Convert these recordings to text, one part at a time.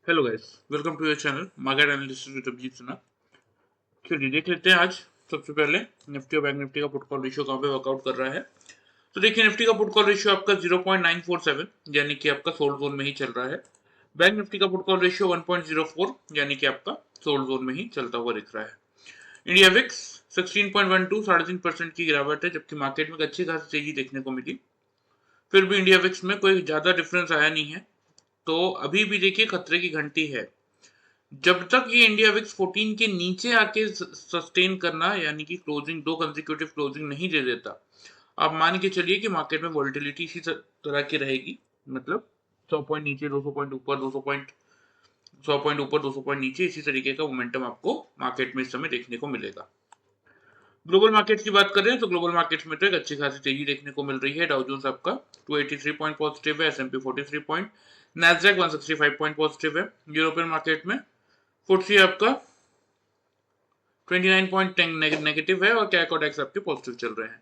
Hello guys, welcome to your channel market analysis with Abhijit Sinha. चलिए देख लेते हैं आज सबसे पहले निफ्टी और बैंक निफ्टी का पुट कॉल रेशियो कहाँ पे वर्कआउट कर रहा है। तो देखिए निफ्टी का पुट कॉल रेशियो आपका 0.947 यानी कि आपका सोल्ड जोन में ही चल रहा है। बैंक निफ्टी का पुट कॉल रेशियो 1.04 यानी कि आपका सोल्ड जोन में ही चलता हुआ दिख रहा है। इंडिया विक्स 16.12 3.5% की गिरावट है, जबकि मार्केट में अच्छी खासी तेजी देखने को मिली। फिर भी इंडिया विक्स में कोई ज्यादा डिफरेंस आया नहीं है, तो अभी भी देखिए खतरे की घंटी है। जब तक ये इंडिया विक्स 14 के नीचे आके सस्टेन करना यानी कि क्लोजिंग दो कंसेक्यूटिव क्लोजिंग नहीं दे देता, आप मान के चलिए कि मार्केट में वॉलिटिलिटी इसी तरह की रहेगी। मतलब 100 पॉइंट नीचे, 200 पॉइंट ऊपर, 200 पॉइंट 100 पॉइंट ऊपर, 200 पॉइंट नीचे, इसी तरीके का मोमेंटम आपको मार्केट में इस समय देखने को मिलेगा। ग्लोबल मार्केट्स की बात करें तो ग्लोबल मार्केट्स में तो एक अच्छी खासी तेजी देखने को मिल रही है। डाउ जोन्स आपका 283 पॉइंट पॉजिटिव है, S&P 43 point, Nasdaq 165 point positive है। यूरोपियन मार्केट में फुट्सी आपका 29 पॉइंट नेगेटिव है और कैक और डेक्स आपके पॉजिटिव चल रहे हैं।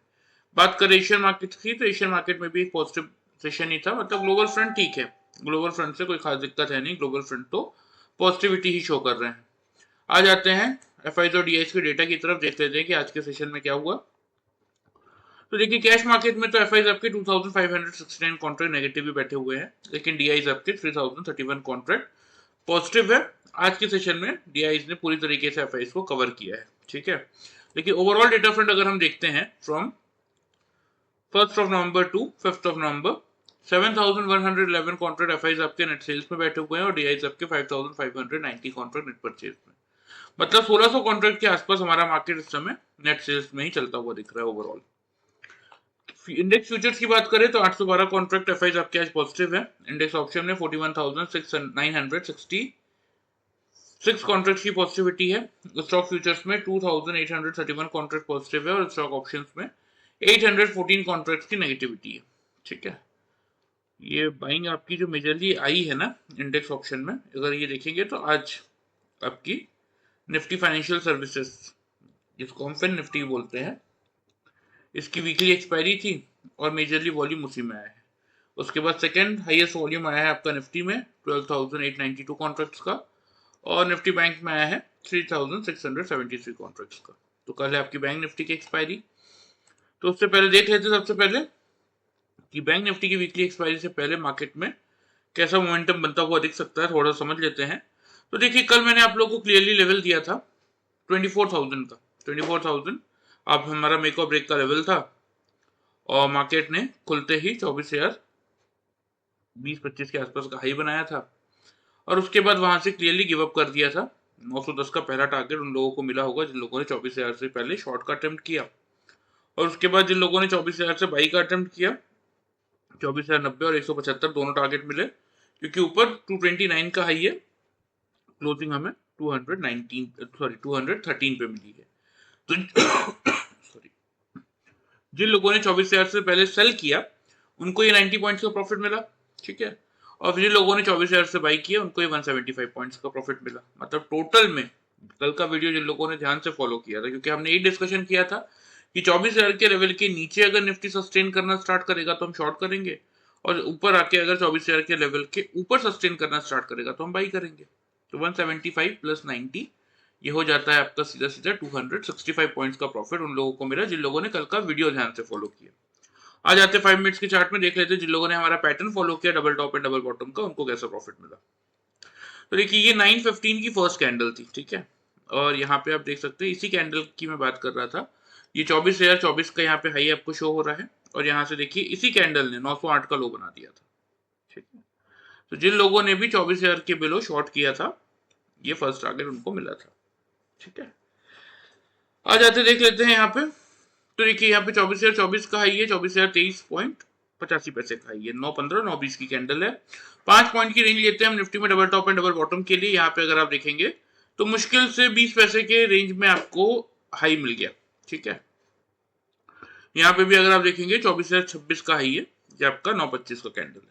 बात करें एशियन मार्केट की, तो एशियन मार्केट में भी एक पॉजिटिव सेशन ही था। मतलब ग्लोबल फ्रंट ठीक है, ग्लोबल फ्रंट से कोई खास दिक्कत है नहीं, ग्लोबल फ्रंट तो पॉजिटिविटी ही शो कर रहे हैं। आ जाते हैं एफआईज और डीआईज के डेटा की तरफ, देख लेते हैं कि आज के सेशन में क्या हुआ। तो देखिए कैश मार्केट में तो एफआईज आपके 2569 कॉन्ट्रैक्ट नेगेटिव भी बैठे हुए हैं, लेकिन डीआईज आपके 3031 कॉन्ट्रैक्ट पॉजिटिव है। आज के सेशन में डीआईज ने पूरी तरीके से एफआईज को कवर किया है, ठीक है। लेकिन ओवरऑल डेटा फ्रंट अगर हम देखते हैं फ्रॉम 1 टू 5 7,111 कॉन्ट्रैक्ट एफआईज आपके नेट सेल्स में बैठे हुए हैं और डीआईज आपके 5,590 कॉन्ट्रैक्ट नेट परचेज में। मतलब 1600 कॉन्ट्रैक्ट के आसपास हमारा मार्केट इस समय नेट सेल्स में ही चलता हुआ दिख रहा है ओवरऑल। इंडेक्स फ्यूचर्स की बात करें तो 812 कॉन्ट्रैक्ट एफआईज आपके आज पॉजिटिव है। इंडेक्स ऑप्शन में 41,966 कॉन्ट्रैक्ट की पॉजिटिविटी है। स्टॉक फ्यूचर्स में 2,831 कॉन्ट्रैक्ट पॉजिटिव है और स्टॉक ऑप्शंस में 814 कॉन्ट्रैक्ट की नेगेटिविटी है, ठीक है। ये बाइंग आपकी जो मेजरली आई है ना इंडेक्स ऑप्शन में, अगर ये देखेंगे तो आज आपकी निफ्टी फाइनेंशियल सर्विसेज, जिसको हम फिन निफ्टी बोलते हैं, इसकी वीकली एक्सपायरी थी और मेजरली वॉल्यूम उसी में आया है। उसके बाद सेकंड हाईएस्ट वॉल्यूम आया है आपका निफ्टी में 12,892 कॉन्ट्रैक्ट्स का, और निफ्टी बैंक में आया है 3,673 कॉन्ट्रैक्ट्स का। तो कल है आपकी बैंक निफ्टी की एक्सपायरी। तो उससे पहले देख लेते हैं सबसे पहले कि बैंक निफ्टी की वीकली एक्सपायरी से पहले मार्केट में कैसा मोमेंटम बनता हुआ दिख सकता है, थोड़ा समझ लेते हैं। तो देखिए कल मैंने आप लोगों को क्लियरली लेवल दिया था 24,000 का। 24,000 अब हमारा मेक और ब्रेक का लेवल था और मार्केट ने खुलते ही 24,020-25 के आसपास का हाई बनाया था और उसके बाद वहां से क्लियरली गिव अप कर दिया था। 910 का पहला टारगेट उन लोगों को मिला होगा जिन लोगों ने 24,000 से पहले शॉर्ट का अटेम्प्ट किया, और उसके बाद जिन लोगों ने 24,000 से बाई का अटेम्प्ट किया, 24,090 और 175 दोनों टारगेट मिले, क्योंकि ऊपर 229 का हाई है, क्लोजिंग हमें 213 पे मिली है। तो सॉरी, जिन लोगों ने 24,000 से पहले सेल किया उनको ये 90 पॉइंट्स का प्रॉफिट मिला, ठीक है। और जिन लोगों ने 24,000 से बाई किया उनको ये 175 पॉइंट्स का प्रॉफिट मिला। मतलब टोटल में कल का वीडियो जिन लोगों ने ध्यान से फॉलो किया था, क्योंकि हमने यही डिस्कशन किया था कि 24,000 के लेवल के नीचे अगर निफ्टी सस्टेन करना स्टार्ट करेगा तो हम शॉर्ट करेंगे, और ऊपर आके अगर 24,000 के लेवल के ऊपर सस्टेन करना स्टार्ट करेगा तो हम बाई करेंगे। तो 175 प्लस 90 ये हो जाता है आपका सीधा सीधा 265 पॉइंट्स का प्रॉफिट उन लोगों को मिला जिन लोगों ने कल का वीडियो ध्यान से फॉलो किया। आ जाते 5 मिनट्स के चार्ट में, देख लेते हैं जिन लोगों ने हमारा पैटर्न फॉलो किया double top and double bottom का उनको कैसा प्रॉफिट मिला। तो देखिए ये 9:15 की फर्स्ट कैंडल थी, ठीक है। और यहाँ पे आप देख सकते हैं इसी कैंडल की मैं बात कर रहा था। ये 24,024 का यहाँ पे हाई आपको शो हो रहा है, और यहाँ से देखिए इसी कैंडल ने 908 का लो बना दिया था, ठीक है। तो जिन लोगों ने भी 24,000 के बिलो शॉर्ट किया था, ये फर्स्ट टारगेट उनको मिला था, ठीक है। आ जाते देख लेते हैं यहाँ पे। तो देखिए यहाँ पे 24,024 का हाई है, 24,023.85 का हाई है, 9:15 9:20 की कैंडल है। 5 पॉइंट की रेंज लेते हैं हम निफ्टी में double top and double bottom के लिए। यहाँ पे अगर आप देखेंगे तो मुश्किल से 20 पैसे के रेंज में आपको हाई मिल गया, ठीक है। यहाँ पे भी अगर आप देखेंगे 24,026 का हाई है, ये आपका 9:25 का कैंडल है।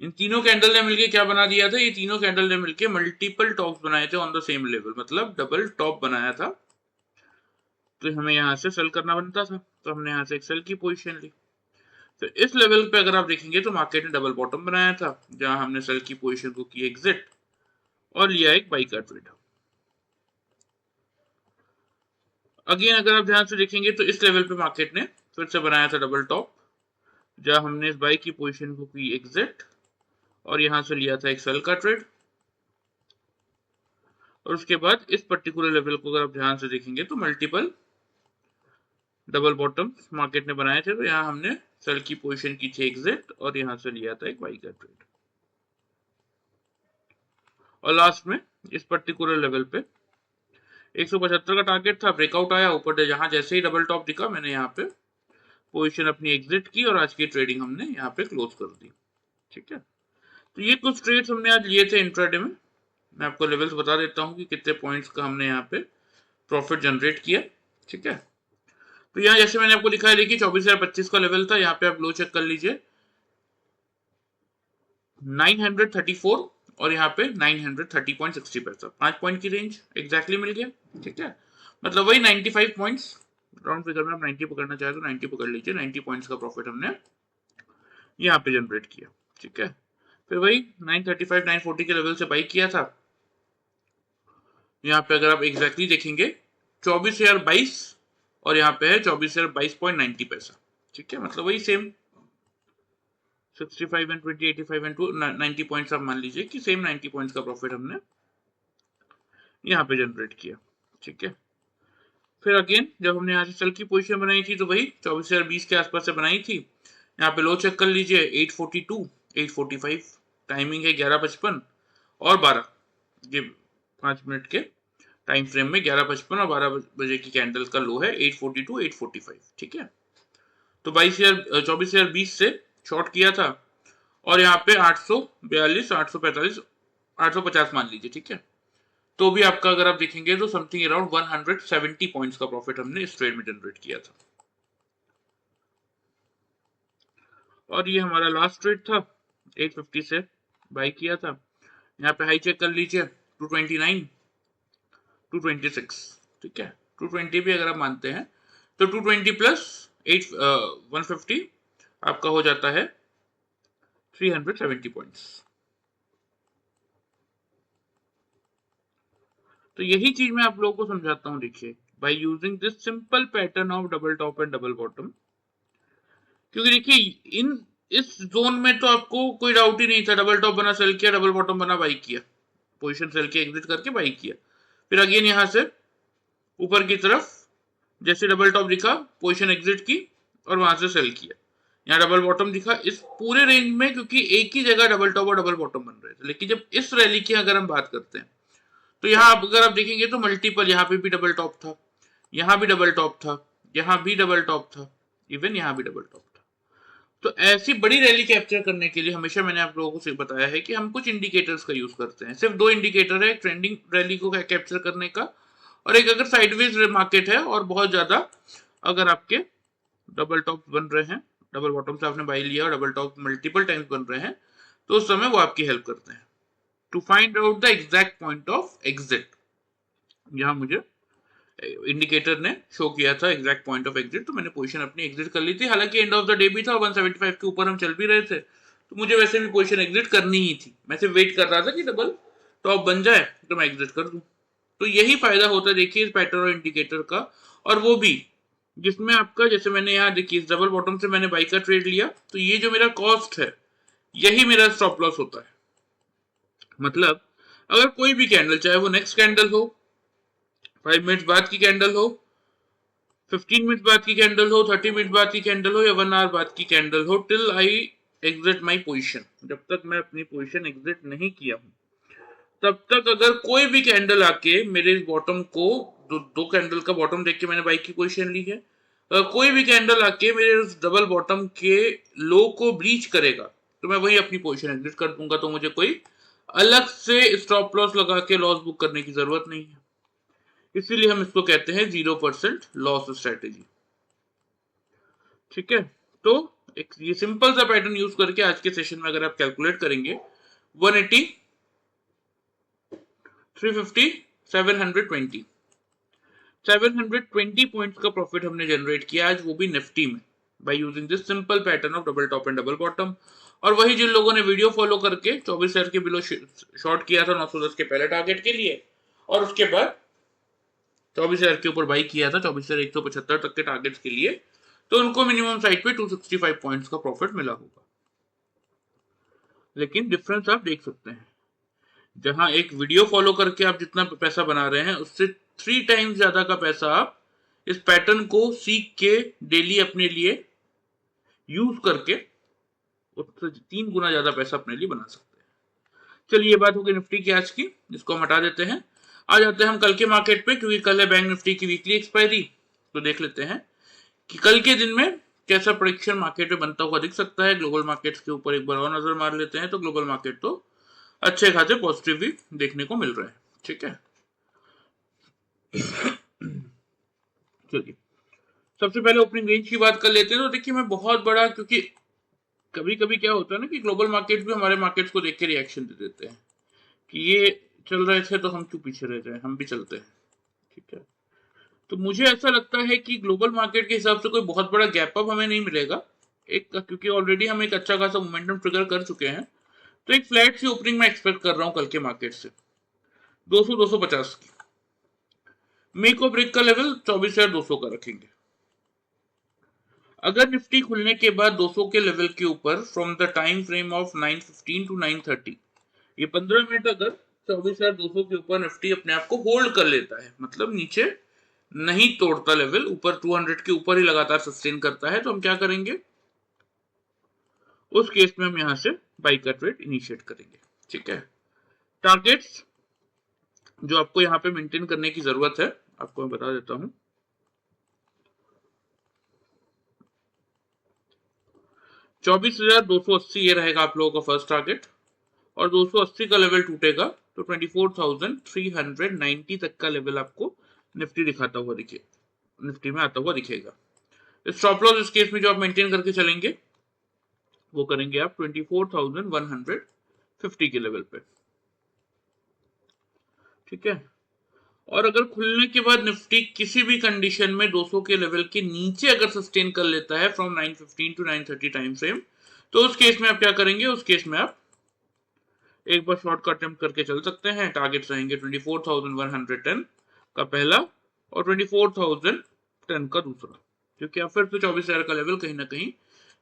इन तीनों कैंडल ने मिलकर क्या बना दिया था, ये तीनों कैंडल ने मिलकर मल्टीपल टॉप्स बनाए थे ऑन द सेम लेवल, मतलब डबल टॉप बनाया था। तो हमें यहाँ से सेल करना बनता था, तो हमने यहाँ से एक सेल की पोजीशन ली। तो इस लेवल पे अगर आप देखेंगे तो मार्केट ने डबल बॉटम बनाया था, जहां हमने सेल की पोजीशन को की एग्जिट, और लिया एक बाई का ट्रेड। अगेन अगर आप ध्यान से देखेंगे तो इस लेवल पे मार्केट ने फिर से बनाया था डबल टॉप, जहां हमने इस बाई की पोजीशन को की एग्जिट और यहां से लिया था एक सेल का ट्रेड। और उसके बाद इस पर्टिकुलर लेवल को अगर आप ध्यान से देखेंगे तो मल्टीपल डबल बॉटम मार्केट ने बनाए थे, तो यहां हमने सेल की पोजीशन की थी एग्जिट और यहां से लिया था एक बाई का ट्रेड। और लास्ट में इस पर्टिकुलर लेवल पे 175 का टारगेट था, ब्रेकआउट आया ऊपर, जहां जैसे ही डबल टॉप दिखा मैंने यहाँ पे पोजीशन अपनी एग्जिट की और आज की ट्रेडिंग हमने यहाँ पे क्लोज कर दी। ठीक है, तो ये कुछ ट्रेड्स हमने आज लिए थे इंट्राडे में। मैं आपको लेवल्स बता देता हूँ कि कितने पॉइंट्स का हमने यहाँ पे प्रॉफिट जनरेट किया। ठीक है, तो यहाँ जैसे मैंने आपको लिखा है, देखिए 24,025 का लेवल था, यहाँ पे आप लो चेक कर लीजिए 934 और यहाँ पे 930.60 पैसा, 5 पॉइंट की रेंज एग्जैक्टली मिल गया। ठीक है, मतलब वही 95 पॉइंट्स, राउंड फिगर में आप 90 पकड़ना चाहे तो 90 पकड़ लीजिए, 90 पॉइंट्स का प्रॉफिट हमने यहाँ पे जनरेट किया। ठीक है, फिर वही 935 940 के लेवल से बाई किया था। यहाँ पे अगर आप एग्जैक्टली देखेंगे 24,022 और यहाँ पे है 24,022.90 पैसा। ठीक है, मतलब वही सेम 65 एंड 20 85 एंड 90 पॉइंट्स आप मान लीजिए कि सेम 90 पॉइंट्स का प्रॉफिट हमने यहाँ पे जनरेट किया। ठीक है, फिर अगेन जब हमने यहाँ से सेल की पोजीशन बनाई थी तो वही 24,020 के आसपास से बनाई थी। यहाँ पे लो चेक कर लीजिए 842 845, टाइमिंग है 11:55 और 12, ये 5 मिनट के टाइम फ्रेम में 11:55 और 12 बजे की कैंडल का लो है 842 845। ठीक है, तो 24,020 से शॉर्ट किया था और यहाँ पे 842 845 850 मान लीजिए। ठीक है, तो भी आपका अगर आप देखेंगे तो समथिंग अराउंड 170 पॉइंट्स का प्रॉफिट हमने इस ट्रेड में जनरेट किया था। और ये हमारा लास्ट ट्रेड था, 850 से बाई किया था। यहाँ पे हाई चेक कर लीजिए 229 226। ठीक है, 220 भी अगर आप मानते हैं तो 220 प्लस 150 आपका हो जाता है 370 पॉइंट्स। तो यही चीज मैं आप लोगों को समझाता हूं, देखिए by using this simple pattern of double top and double bottom. क्योंकि देखिए इस जोन में तो आपको कोई डाउट ही नहीं था, डबल टॉप बना सेल किया, डबल बॉटम बना बाई किया, पोजीशन सेल के एग्जिट करके बाई किया। फिर अगेन यहां से ऊपर की तरफ जैसे डबल टॉप दिखा पोजीशन एग्जिट की और वहां से सेल किया। यहाँ डबल बॉटम दिखा इस पूरे रेंज में, क्योंकि एक ही जगह डबल टॉप और डबल बॉटम बन रहे थे। लेकिन जब इस रैली की अगर हम बात करते हैं तो यहाँ अगर आप देखेंगे तो मल्टीपल, यहाँ पे भी डबल टॉप था, यहाँ भी डबल टॉप था, यहाँ भी डबल टॉप था, इवन यहाँ भी डबल टॉप था। तो ऐसी बड़ी रैली कैप्चर करने के लिए हमेशा मैंने आप लोगों को बताया है कि हम कुछ इंडिकेटर्स का यूज करते हैं। सिर्फ दो इंडिकेटर है, ट्रेंडिंग रैली को कैप्चर करने का और एक अगर साइडवेज मार्केट है और बहुत ज्यादा अगर आपके डबल टॉप बन रहे हैं, डबल बॉटम से आपने बाई लिया और डबल टॉप मल्टीपल टाइम्स बन रहे हैं, तो उस समय वो आपकी हेल्प करते हैं to find out the exact point of exit. यहाँ मुझे इंडिकेटर ने शो किया था एग्जैक्ट पॉइंट ऑफ एग्जिट, तो मैंने पोजीशन अपनी एग्जिट कर ली थी। हालांकि एंड ऑफ द डे भी था, 175 के ऊपर हम चल भी रहे थे, तो मुझे वैसे भी पोजीशन एग्जिट करनी ही थी। मैं सिर्फ वेट कर रहा था कि डबल टॉप बन जाए तो मैं एग्जिट कर दूं। तो यही फायदा होता है देखिए इस पैटर्न और इंडिकेटर का, और वो भी जिसमें आपका, जैसे मैंने यहाँ देखिए इस डबल बॉटम से मैंने बाई का ट्रेड लिया, तो ये जो मेरा कॉस्ट है यही मेरा स्टॉप लॉस होता है। मतलब अगर कोई भी कैंडल, चाहे वो नेक्स्ट कैंडल हो, 5 मिनट्स बाद की कैंडल हो, 15 मिनट बाद की कैंडल हो, 30 मिनट बाद की कैंडल हो या 1 आवर बाद की कैंडल हो, till I exit my position, जब तक मैं अपनी पोजिशन एग्जिट नहीं किया हूं तब तक अगर कोई भी कैंडल आके मेरे बॉटम को, दो कैंडल का बॉटम देख के मैंने बाई की पोजीशन ली है, अगर कोई भी कैंडल आके मेरे डबल बॉटम के लो को ब्रीच करेगा तो मैं वही अपनी पोजीशन एग्जिट कर दूंगा। तो मुझे कोई अलग से स्टॉप लॉस लगा के लॉस बुक करने की जरूरत नहीं है। इसीलिए हम इसको कहते हैं 0% लॉस स्ट्रेटेजी। ठीक है, तो एक ये सिंपल सा पैटर्न यूज करके आज के सेशन में अगर आप कैलकुलेट करेंगे 180 350 720 पॉइंट्स का प्रॉफिट हमने जनरेट किया आज, वो भी निफ्टी में, by using this simple pattern of double top and double bottom. और वही जिन लोगों ने वीडियो फॉलो करके 24,000 के बिलो शॉर्ट किया था 910 के पहले टारगेट के लिए, और उसके बाद 24,000 के ऊपर बाई किया था 24,175 तक के टारगेट्स के लिए, तो उनको मिनिमम साइड पे 265 पॉइंट्स का प्रॉफिट मिला होगा। लेकिन डिफरेंस आप देख सकते हैं, जहां एक वीडियो फॉलो करके आप जितना पैसा बना रहे हैं उससे 3 टाइम्स ज्यादा का पैसा आप इस पैटर्न को सीख के डेली अपने लिए यूज करके उससे 3 गुना ज्यादा पैसा अपने लिए बना सकते हैं। चलिए ये बात होगी निफ्टी की आज की, जिसको हम हटा देते हैं। आ जाते हैं हम कल के मार्केट पे, क्योंकि कल है बैंक निफ्टी की वीकली एक्सपायरी। तो देख लेते हैं कि कल के दिन में कैसा प्रेडिक्शन मार्केट में बनता हुआ दिख सकता है। ग्लोबल मार्केट्स के ऊपर एक बार और नजर मार लेते हैं, तो ग्लोबल मार्केट तो अच्छे खासे पॉजिटिव भी देखने को मिल रहे हैं। ठीक है, चलिए सबसे पहले ओपनिंग रेंज की बात कर लेते हैं। तो देखिए मैं बहुत बड़ा, क्योंकि कभी कभी क्या होता है ना कि ग्लोबल मार्केट्स भी हमारे मार्केट्स को देख के रिएक्शन दे देते हैं कि ये चल रहे थे तो हम क्यों पीछे रह जाए, हम भी चलते हैं। ठीक है, तो मुझे ऐसा लगता है कि ग्लोबल मार्केट के हिसाब से कोई बहुत बड़ा गैप अप हमें नहीं मिलेगा एक, क्योंकि ऑलरेडी हम एक अच्छा खासा मोमेंटम ट्रिगर कर चुके हैं। तो एक फ्लैट सी ओपनिंग में एक्सपेक्ट कर रहा हूं कल के मार्केट से 200-250 की। मेक और ब्रेक का लेवल 24,200 का रखेंगे। अगर निफ्टी खुलने के बाद 200 के लेवल के ऊपर from the time frame of 9:15 to 9:30, ये 15 मिनट अगर 24,200 के ऊपर निफ्टी अपने आप को होल्ड कर लेता है, मतलब नीचे नहीं तोड़ता लेवल, ऊपर 200 के ऊपर ही लगातार सस्टेन करता है, तो हम क्या करेंगे, उस केस में हम यहां से बाई का ट्रेड इनिशिएट करेंगे। ठीक है, टारगेट्स जो आपको यहां पे मेंटेन करने की जरूरत है आपको मैं बता देता हूं। 24,280 ये रहेगा आप लोगों का फर्स्ट टारगेट, और 280 का लेवल टूटेगा तो 24,390 तक का लेवल आपको निफ्टी दिखाता हुआ निफ्टी में आता हुआ दिखेगा। स्टॉप लॉस इस केस में जो आप मेंटेन करके चलेंगे वो करेंगे आप 24,150 के लेवल पे। ठीक है, और अगर खुलने के बाद निफ्टी किसी भी कंडीशन में 200 के लेवल के नीचे अगर सस्टेन कर लेता है फ्रॉम 9:15 टू 9:30 टाइम फ्रेम, तो उस केस में आप क्या करेंगे, उस केस में आप एक बार शॉर्ट का अटेम्प्ट करके चल सकते हैं। टारगेट रहेंगे 24,110 का पहला और 24,010 का दूसरा, क्योंकि आप फिर से 24,000 का लेवल कहीं ना कहीं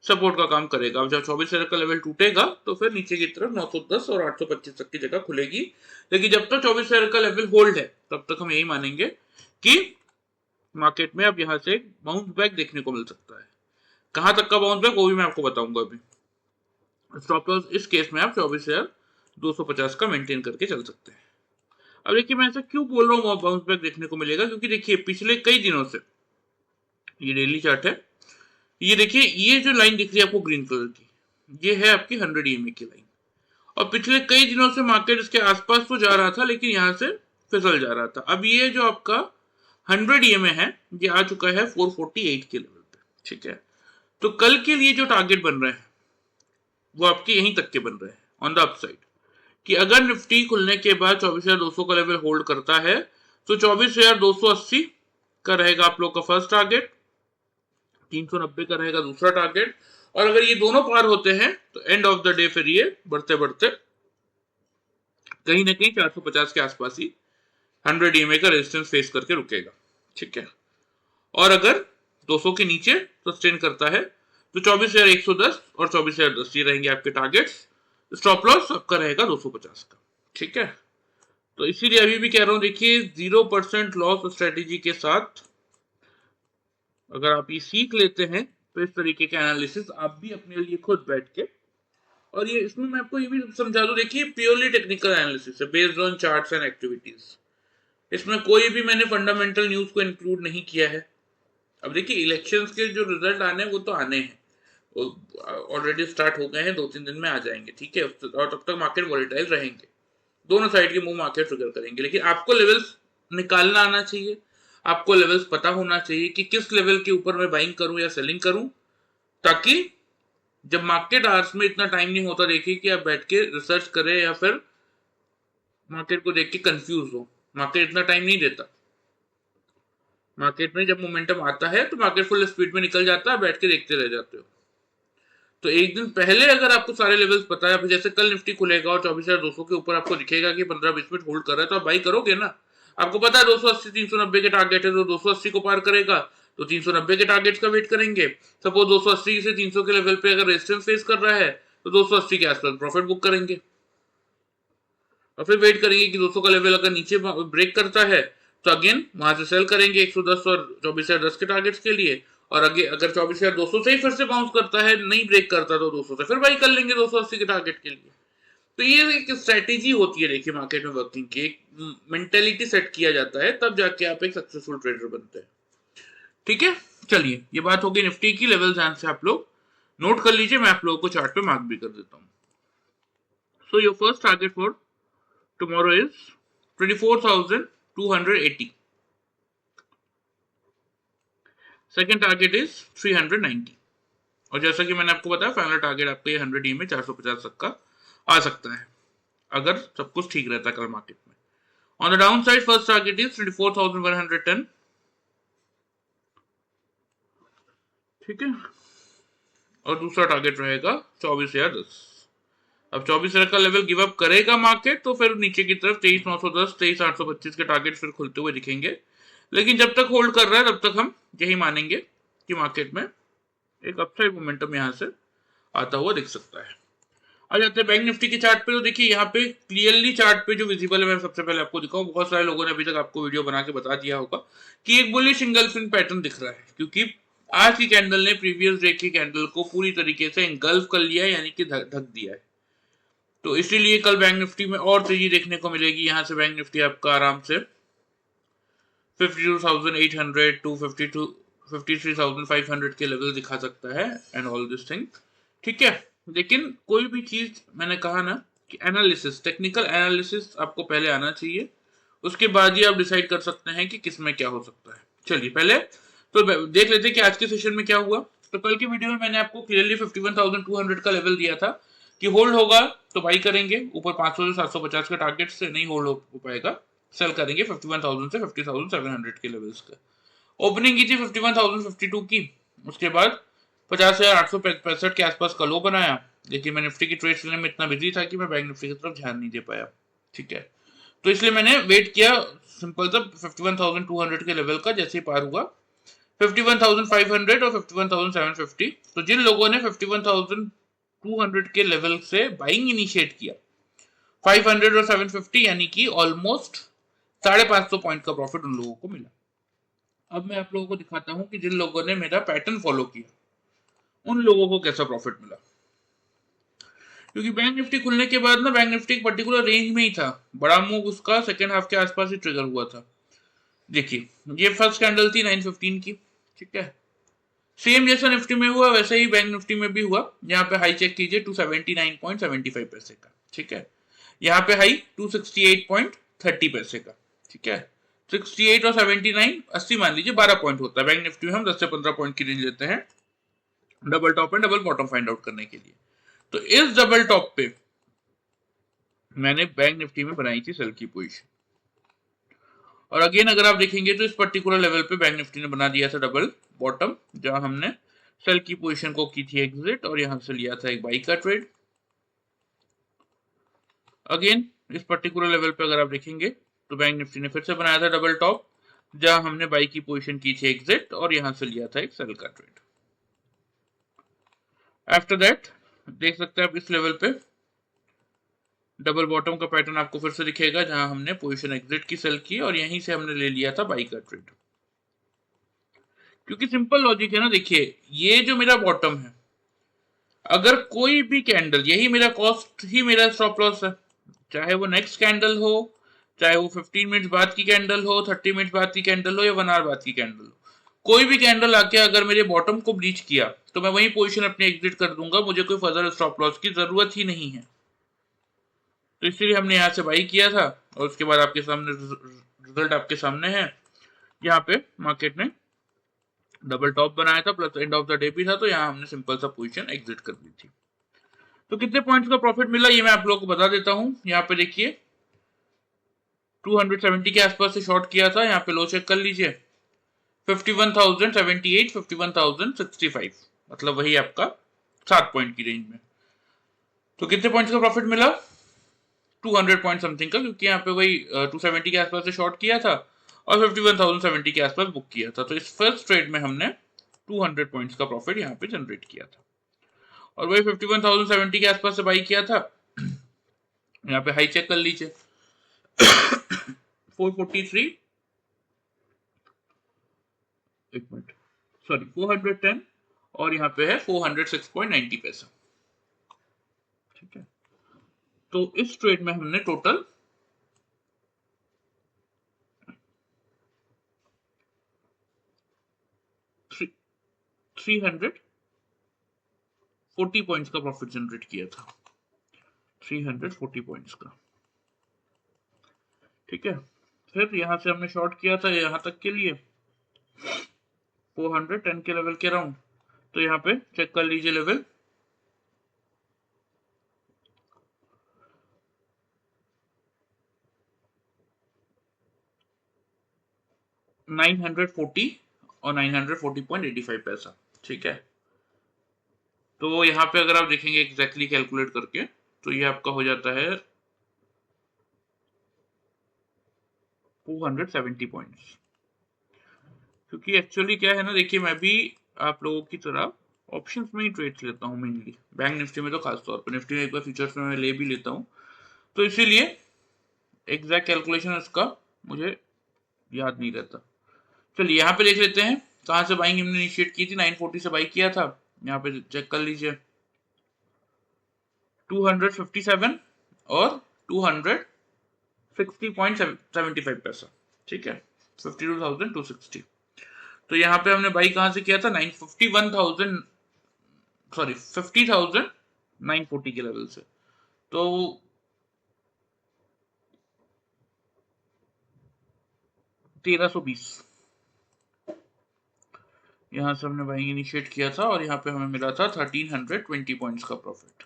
सपोर्ट का काम करेगा। अब जब 24,000 का लेवल टूटेगा तो फिर नीचे की तरफ 910 और 825 तक की जगह खुलेगी। लेकिन जब तक 24,000 का लेवल होल्ड है तब तक हम यही मानेंगे कि मार्केट में अब यहां से बाउंस बैक देखने को मिल सकता है। कहां तक का बाउंस बैक वो भी मैं आपको बताऊंगा अभी। स्टॉप लॉस इस केस में आप 24,250 का मेंटेन करके चल सकते हैं। अब देखिए मैं ऐसा क्यों बोल रहा हूँ बाउंस बैक देखने को मिलेगा, क्योंकि देखिए पिछले कई दिनों से ये डेली चार्ट है, ये देखिए ये जो लाइन दिख रही है आपको ग्रीन कलर की, ये है आपकी 100 EMA की लाइन, और पिछले कई दिनों से मार्केट इसके आसपास तो जा रहा था लेकिन यहां से फिसल जा रहा था। अब ये जो आपका 100 EMA है ये आ चुका है 448 के लेवल पे। ठीक है, तो कल के लिए जो टारगेट बन रहे हैं वो आपके यहीं तक के बन रहे हैं ऑन द अपसाइड, कि अगर निफ्टी खुलने के बाद 24,200 का लेवल होल्ड करता है तो 24,280 का रहेगा आप लोग का फर्स्ट टारगेट, 390 का रहेगा दूसरा टारगेट, और अगर ये दोनों पार होते हैं तो एंड ऑफ द डे फिर ये बढ़ते बढ़ते कहीं ना कहीं 450 के आसपास ही 100 EMA का रेजिस्टेंस फेस करके रुकेगा। ठीक है, और अगर 200 के नीचे सस्टेन करता है तो 24,110 और 24,010 ये रहेंगे आपके टारगेट्स। स्टॉप लॉस आपका रहेगा 250 का। ठीक है, तो इसीलिए अभी भी कह रहा हूं, देखिए 0% लॉस स्ट्रेटेजी के साथ अगर आप ये सीख लेते हैं तो इस तरीके के एनालिसिस आप भी अपने लिए खुद बैठ के, और ये इसमें मैं आपको ये भी समझा दूं, देखिए प्योरली टेक्निकल एनालिसिस है based on charts and activities, इसमें कोई भी मैंने फंडामेंटल न्यूज को इंक्लूड नहीं किया है। अब देखिए इलेक्शंस के जो रिजल्ट आने हैं वो तो आने हैं, ऑलरेडी स्टार्ट हो गए हैं, 2-3 दिन में आ जाएंगे। ठीक है, और तब तक मार्केट वॉलेटाइल रहेंगे, दोनों साइड के मूव मार्केट ट्रिगर करेंगे, लेकिन आपको लेवल्स निकालना आना चाहिए, आपको लेवल्स पता होना चाहिए कि किस लेवल के ऊपर मैं बाइंग करूं या सेलिंग करूं, ताकि जब मार्केट आवर्स में इतना टाइम नहीं होता देखिए कि आप बैठ के रिसर्च करें या फिर मार्केट को देख के कंफ्यूज हो। मार्केट इतना टाइम नहीं देता, मार्केट में जब मोमेंटम आता है तो मार्केट फुल स्पीड में निकल जाता है, बैठ के देखते रह जाते हो। तो एक दिन पहले अगर आपको सारे लेवल्स पता है, जैसे कल निफ्टी खुलेगा और 24,200 के ऊपर आपको दिखेगा कि 15-20 मिनट होल्ड कर रहा है, तो आप बाई करोगे ना। आपको पता है 280 390 के टारगेट है, तो 280 को पार करेगा तो 390 के टारगेट का वेट करेंगे। सपोज 280 से 300 के लेवल पे अगर रेजिस्टेंस फेस कर रहा है तो 280 के आसपास प्रॉफिट बुक करेंगे और फिर वेट करेंगे कि 200 का लेवल अगर नीचे ब्रेक करता है तो अगेन वहां से सेल करेंगे 110 और 24,010 के टारगेट्स के लिए, और अगर 24,200 से ही फिर से बाउंस करता है, नहीं ब्रेक करता तो 200 से फिर बाई कर लेंगे 280 के टारगेट के लिए। तो ये एक स्ट्रेटेजी होती है देखिए मार्केट में वर्किंग की, एक मेंटेलिटी सेट किया जाता है, तब जाके आप एक सक्सेसफुल ट्रेडर बनते हैं। ठीक है, चलिए ये बात होगी निफ्टी की। लेवल ध्यान से आप लोग नोट कर लीजिए, मैं आप लोगों को चार्ट पे मार्क भी कर देता हूँ। So your first target for tomorrow is 24,280. Second target is 390, और जैसा कि मैंने आपको बताया फाइनल टारगेट आपका ये 100 में 450 तक का आ सकता है अगर सब कुछ ठीक रहता है कल मार्केट में। On the down side first target is 24,110. ठीक है, और दूसरा टारगेट रहेगा 24,010. अब 24,000 का लेवल गिव अप करेगा मार्केट तो फिर नीचे की तरफ 23,910 23,825 के टारगेट फिर खुलते हुए दिखेंगे, लेकिन जब तक होल्ड कर रहा है तब तक हम यही मानेंगे कि मार्केट में एक अपसाइड मोमेंटम यहां से आता हुआ दिख सकता है। आ जाते हैं बैंक निफ्टी के चार्ट पे। तो देखिए यहाँ पे क्लियरली चार्ट पे जो विजिबल है मैं सबसे पहले आपको दिखाऊं। बहुत सारे लोगों ने अभी तक आपको वीडियो बना के बता दिया होगा कि एक बुलिश इंगल्फिंग पैटर्न दिख रहा है, क्योंकि आज की कैंडल ने प्रीवियस डे की कैंडल को पूरी तरीके से इंगल्फ कर लिया है, यानी कि ढक दिया है। तो इसीलिए कल बैंक निफ्टी में और तेजी देखने को मिलेगी। यहाँ से बैंक निफ्टी आपका आराम से 52,800 टू 53,500 के लेवल दिखा सकता है एंड ऑल दिस थिंग। ठीक है, लेकिन कोई भी चीज मैंने कहा ना कि एनालिसिस, टेक्निकल एनालिसिस आपको पहले आना चाहिए, उसके बाद ही आप डिसाइड कर सकते हैं कि किस में क्या हो सकता है। चलिए पहले तो देख लेते हैं कि आज के सेशन में क्या हुआ। तो कल की वीडियो में मैंने आपको क्लियरली 51,200 का लेवल दिया था कि होल्ड होगा तो बाई करेंगे, ऊपर 500 से 750 के टारगेट से नहीं होल्ड हो पाएगा सेल करेंगे 51,000 से 50,700 के लेवल्स का। ओपनिंग की थी 51,052 की, उसके बाद 50,865 के आसपास का लो बनाया, लेकिन मैं निफ्टी की ट्रेड लेने में इतना बिजी था कि मैं बैंक निफ्टी की तरफ ध्यान नहीं दे पाया। ठीक है, तो इसलिए मैंने वेट किया सिंपल सा 51,200 के लेवल का, जैसे ही पार हुआ 51,500 और 51,750। तो जिन लोगों ने 51,200 के लेवल से बाइंग इनिशिएट किया 500 और 750, यानी कि ऑलमोस्ट 550 पॉइंट का प्रॉफिट उन लोगों को मिला। अब मैं आप लोगों को दिखाता हूं कि जिन लोगों ने मेरा पैटर्न फॉलो किया उन लोगों को कैसा प्रॉफिट मिला। क्योंकि बैंक निफ्टी खुलने के बाद ना बैंक निफ्टी एक पर्टिकुलर रेंज में ही था, बड़ा मूव उसका सेकेंड हाफ के आसपास ही ट्रिगर हुआ था। देखिए ये फर्स्ट कैंडल थी 915 की। ठीक है, सेम जैसा निफ्टी में हुआ वैसे ही बैंक निफ्टी में भी हुआ। यहाँ पे हाई चेक कीजिए 279.75 पैसे का। ठीक है, यहाँ पे हाई 268.30 पैसे का। ठीक है, 68 और 79 80 मान लीजिए 12 पॉइंट होता है। बैंक निफ्टी में हम 10 से 15 पॉइंट की रेंज लेते हैं double top and double bottom find out करने के लिए। तो इस डबल टॉप पे मैंने बैंक निफ्टी में बनाई थी सेल की पोजीशन, और अगेन अगर आप देखेंगे तो इस पर्टिकुलर लेवल पे बैंक निफ्टी ने बना दिया था डबल बॉटम, जहां हमने सेल की पोजीशन को की थी एग्जिट और यहां से लिया था एक बाई का ट्रेड। अगेन इस पर्टिकुलर लेवल पे अगर आप देखेंगे तो बैंक निफ्टी ने फिर से बनाया था डबल टॉप, जहां हमने बाई की पोजीशन की थी एग्जिट और यहां से लिया था एक सेल का ट्रेड। आफ्टर दैट देख सकते हैं आप इस लेवल पे डबल बॉटम का पैटर्न आपको फिर से दिखेगा, जहां हमने पोजीशन एग्जिट की सेल की और यहीं से हमने ले लिया था बाई का ट्रेड। क्योंकि सिंपल लॉजिक है ना, देखिए ये जो मेरा बॉटम है, अगर कोई भी कैंडल, यही मेरा कॉस्ट ही मेरा स्टॉप लॉस है, चाहे वो नेक्स्ट कैंडल हो, चाहे वो 15 मिनट्स बाद की कैंडल हो, 30 मिनट्स बाद की कैंडल हो या 1 आवर बाद की कैंडल हो, कोई भी कैंडल आके अगर मेरे बॉटम को ब्रीच किया तो मैं वही पोजीशन अपनी एग्जिट कर दूंगा, मुझे कोई फर्दर स्टॉप लॉस की जरूरत ही नहीं है। तो इसलिए हमने यहाँ से बाई किया था और उसके बाद आपके सामने रिजल्ट आपके सामने है। यहाँ पे मार्केट ने डबल टॉप बनाया था plus end of the day भी था, तो यहाँ हमने सिंपल सा पोजीशन एग्जिट कर दी थी। तो कितने पॉइंट्स का प्रॉफिट मिला ये मैं आप लोगों को बता देता हूं। यहाँ पे देखिए 270 के आसपास से शॉर्ट किया था, यहाँ पे लो चेक कर लीजिए 51,078 51,065, मतलब वही आपका 7 पॉइंट की रेंज में। तो कितने पॉइंट्स का प्रॉफिट मिला? 200 पॉइंट समथिंग का, क्योंकि यहाँ पे वही 270 के आसपास से शॉर्ट किया था और 51,070 के आसपास बुक किया था। तो इस फर्स्ट ट्रेड में हमने 200 पॉइंट्स का प्रॉफिट यहाँ पे जनरेट किया था। और वही 51,070 के आसपास से बाई किया था। यहाँ पे हाई चेक कर लीजिए 443, एक मिनट, सॉरी 410, और यहाँ पे है 406.90 पैसा। ठीक है, तो इस ट्रेड में हमने टोटल 340 पॉइंट्स का प्रॉफिट जनरेट किया था, 340 पॉइंट्स का। ठीक है, फिर यहां से हमने शॉर्ट किया था यहां तक के लिए 410 के लेवल के अराउंड। तो यहाँ पे चेक कर लीजिए लेवल 940 और 940.85 पैसा। ठीक है, तो यहाँ पे अगर आप देखेंगे एग्जैक्टली कैलकुलेट करके तो ये आपका हो जाता है 270 पॉइंट्स। क्योंकि एक्चुअली क्या है ना, देखिए मैं भी आप लोगों की तरह ऑप्शंस में ही ट्रेड्स लेता हूँ मेनली, बैंक निफ्टी में तो खास तौर पर, निफ्टी में एक बार फ्यूचर्स में मैं ले भी लेता हूँ, तो इसीलिए एग्जैक्ट कैलकुलेशन इसका मुझे याद नहीं रहता। चलिए यहाँ पे देख लेते हैं कहाँ से बाइंग हमने इनिशिएट की थी। 940 से बाई किया था, यहाँ पे चेक कर लीजिए 257 और 260.75 पैसा। ठीक है, 52,260। तो यहाँ पे हमने बाई कहाँ से किया था? 50,940 के लेवल से। तो $1320 यहां से हमने बाइंग इनिशिएट किया था और यहाँ पे हमें मिला था 1320 पॉइंट्स का प्रॉफिट।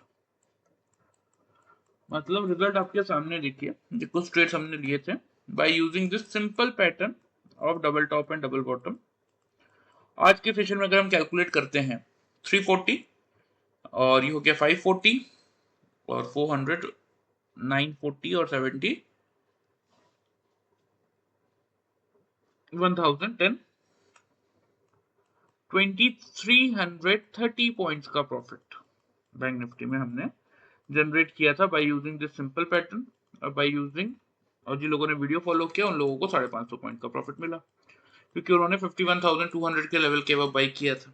मतलब रिजल्ट आपके सामने देखिए, जो कुछ ट्रेड्स हमने लिए थे by using this simple pattern of double top and double bottom. आज के सेशन में अगर हम कैलकुलेट करते हैं 340 और ये हो गया 540 और 400, 940 और 70, 1010, 2330 पॉइंट्स का प्रॉफिट बैंक निफ्टी में हमने जनरेट किया था by using this simple pattern और बाय यूजिंग, और जिन लोगों ने वीडियो फॉलो किया उन लोगों को 550 पॉइंट का प्रॉफिट मिला, क्योंकि उन्होंने 51,200 के लेवल के अब बाई किया था।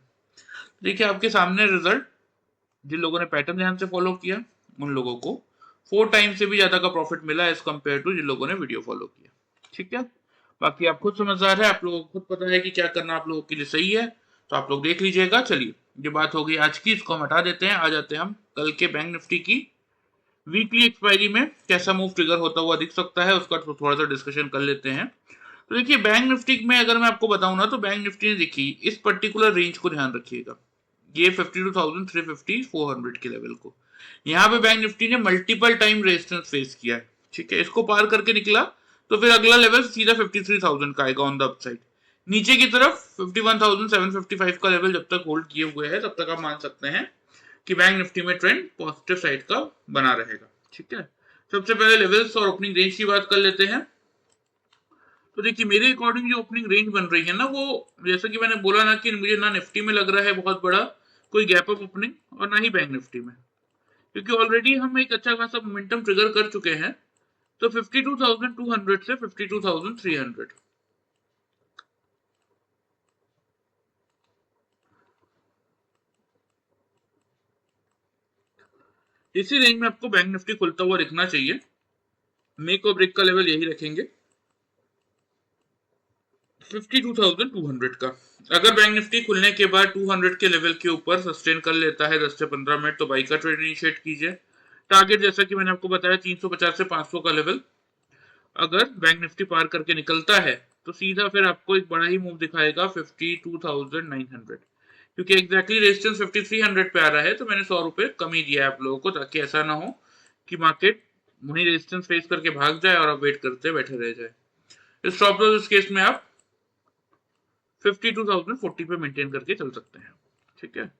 देखिए आपके सामने रिजल्ट, जिन लोगों ने पैटर्न ध्यान से फॉलो किया उन लोगों को 4 टाइम से भी ज्यादा का प्रॉफिट मिला एज कम्पेयर टू जिन लोगों ने वीडियो फॉलो किया। ठीक है, बाकी आप खुद समझदार है, आप लोगों को खुद पता है कि क्या करना आप लोगों के लिए सही है, तो आप लोग देख लीजिएगा। चलिए ये बात हो गई आज की, इसको हम हटा देते हैं। आ जाते हैं हम कल के बैंक निफ्टी की वीकली एक्सपायरी में कैसा मूव ट्रिगर होता हुआ दिख सकता है, उसका थोड़ा सा डिस्कशन कर लेते हैं। तो देखिए बैंक निफ्टी में अगर मैं आपको बताऊं ना, तो बैंक निफ्टी ने देखी इस पर्टिकुलर रेंज को ध्यान रखिएगा, ये 52,350 400 के लेवल को, यहाँ पे बैंक निफ्टी ने मल्टीपल टाइम रेजिस्टेंस फेस किया है। ठीक है, इसको पार करके निकला तो फिर अगला लेवल सीधा 53,000 का आएगा ऑन द अपसाइड। नीचे की तरफ 51,755 का लेवल जब तक होल्ड किए हुए है तब तक आप मान सकते हैं कि बैंक निफ्टी में ट्रेंड पॉजिटिव साइड का बना रहेगा। ठीक है, सबसे पहले लेवल्स और ओपनिंग रेंज की बात कर लेते हैं। तो देखिए मेरे अकॉर्डिंग जो ओपनिंग रेंज बन रही है ना, वो जैसा कि मैंने बोला ना कि मुझे ना निफ्टी में लग रहा है बहुत बड़ा कोई गैप अप ओपनिंग और ना ही बैंक निफ्टी में, क्योंकि ऑलरेडी हम एक अच्छा खासा मोमेंटम ट्रिगर कर चुके हैं। तो 52,200 से 52,300 इसी रेंज में आपको बैंक निफ्टी खुलता हुआ दिखना चाहिए। मेक और ब्रेक का लेवल यही रखेंगे 52,200 का। अगर बैंक निफ्टी खुलने के बाद 200 के लेवल के ऊपर सस्टेन कर लेता है 10 से 15 मिनट, तो बाई का ट्रेड इनिशिएट कीजिए। टारगेट जैसा कि मैंने आपको बताया 350 से 500 का लेवल अगर बैंक निफ्टी पार करके निकलता है तो सीधा फिर आपको एक बड़ा ही मूव दिखाएगा 52,900, क्योंकि एग्जैक्टली रेजिस्टेंस 5300 पे आ रहा है। तो मैंने 100 रुपए कम ही दिया है आप लोगों को, ताकि ऐसा ना हो कि मार्केट वही रेजिस्टेंस फेस करके भाग जाए और आप वेट करते बैठे रह जाए। स्टॉप लॉस इस केस में आप 52,040 पे मेंटेन करके चल सकते हैं। ठीक है,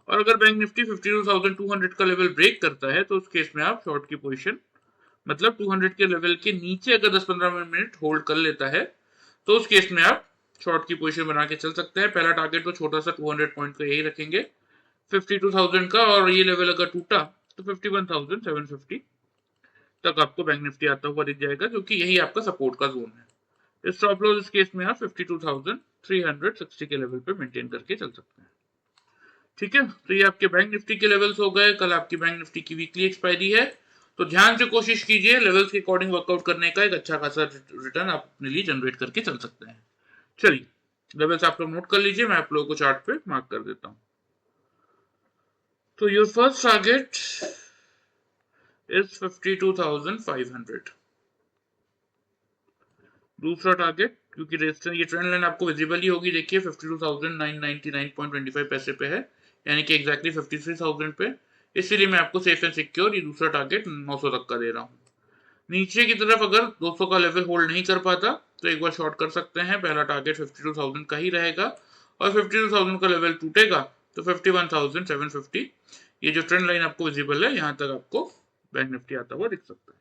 और अगर बैंक निफ्टी 52,200 का लेवल ब्रेक करता है तो उस केस में आप शॉर्ट की पोजीशन मतलब 200 के लेवल के नीचे अगर 10-15 मिनट होल्ड कर लेता है तो उस केस में आप शॉर्ट की पोजीशन बना के चल सकते हैं। पहला टारगेट तो छोटा सा 200 पॉइंट का यही रखेंगे 52,000 का, और ये लेवल अगर टूटा तो 51,750 तक आपको बैंक निफ्टी आता हुआ दिख जाएगा, जो कि यही आपका सपोर्ट का जोन है। स्टॉप लॉस इस केस में आप 52,360 के लेवल पे मेंटेन करके चल सकते हैं। ठीक है, तो ये आपके बैंक निफ्टी के लेवल्स हो गए। कल आपकी बैंक निफ्टी की वीकली एक्सपायरी है, तो ध्यान से कोशिश कीजिए लेवल्स के अकॉर्डिंग वर्कआउट करने का। एक अच्छा खासा रिटर्न आप अपने लिए जनरेट करके चल सकते हैं। चलिए, लेवल्स आप लोग नोट कर लीजिए, मैं आप लोगों को चार्ट पे मार्क कर देता हूं। तो योर फर्स्ट टारगेट इज 52,500। दूसरा टारगेट, क्योंकि ये ट्रेंड लाइन आपको विजिबल ही होगी, देखिए 52,999.25 पैसे पे है, यानी कि एग्जैक्टली 53,000 पे। इसीलिए मैं आपको सेफ एंड सिक्योर ये दूसरा टारगेट 900 तक का दे रहा हूँ। नीचे की तरफ अगर 200 का लेवल होल्ड नहीं कर पाता तो एक बार शॉर्ट कर सकते हैं। पहला टारगेट 52,000 का ही रहेगा, और 52,000 का लेवल टूटेगा तो 51,750 ये जो ट्रेंड लाइन आपको विजिबल है यहाँ तक आपको बैंक निफ्टी आता हुआ दिख सकता है।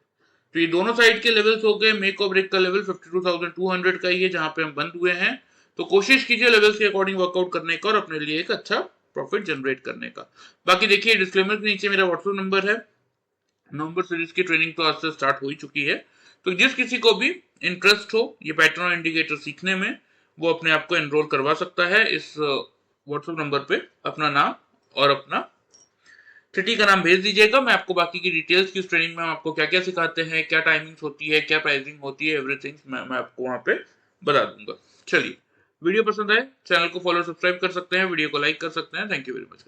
तो ये दोनों साइड के लेवल्स हो गए। मेक और ब्रेक का लेवल 52,200 का ही है जहां पे हम बंद हुए हैं। तो कोशिश कीजिए लेवल्स के अकॉर्डिंग वर्कआउट करने का और अपने लिए एक अच्छा प्रॉफिट जनरेट करने का। बाकी देखिए डिस्क्लेमर के नीचे मेरा व्हाट्सएप नंबर है। नवंबर सीरीज की ट्रेनिंग तो आज से स्टार्ट हो ही चुकी है, तो जिस किसी को भी इंटरेस्ट हो ये पैटर्न और इंडिकेटर सीखने में, वो अपने आप को एनरोल करवा सकता है। इस व्हाट्सएप नंबर पे अपना नाम और अपना सिटी का नाम भेज दीजिएगा। मैं आपको बाकी की डिटेल्स की, उस ट्रेनिंग में हम आपको क्या क्या सिखाते हैं, क्या टाइमिंग्स होती है, क्या प्राइसिंग होती है, एवरीथिंग मैं आपको वहां पे बता दूंगा। चलिए, वीडियो पसंद आए चैनल को फॉलो सब्सक्राइब कर सकते हैं, वीडियो को लाइक कर सकते हैं। Thank you very much.